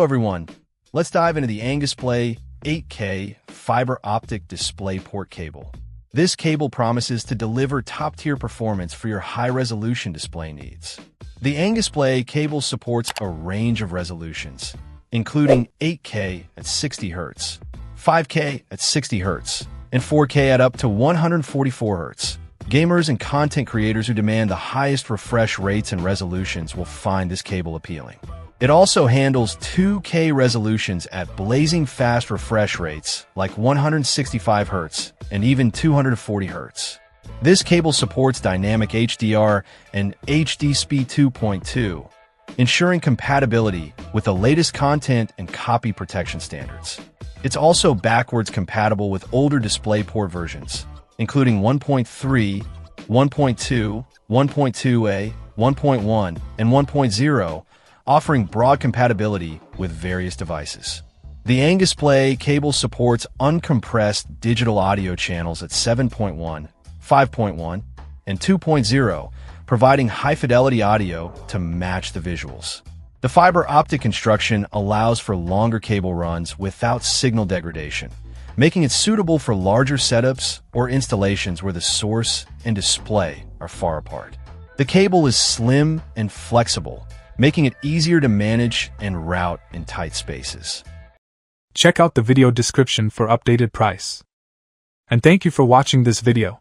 Hello everyone, let's dive into the Angusplay 8K fiber optic DisplayPort cable. This cable promises to deliver top-tier performance for your high-resolution display needs. The Angusplay cable supports a range of resolutions, including 8K at 60 Hz, 5K at 60 Hz, and 4K at up to 144 Hz. Gamers and content creators who demand the highest refresh rates and resolutions will find this cable appealing. It also handles 2K resolutions at blazing fast refresh rates like 165 Hz and even 240 Hz. This cable supports dynamic HDR and HD Speed 2.2, ensuring compatibility with the latest content and copy protection standards. It's also backwards compatible with older DisplayPort versions, including 1.3, 1.2, 1.2a, 1.1, and 1.0, offering broad compatibility with various devices. The Angusplay cable supports uncompressed digital audio channels at 7.1, 5.1, and 2.0, providing high-fidelity audio to match the visuals. The fiber optic construction allows for longer cable runs without signal degradation, making it suitable for larger setups or installations where the source and display are far apart. The cable is slim and flexible, making it easier to manage and route in tight spaces. Check out the video description for updated price. And thank you for watching this video.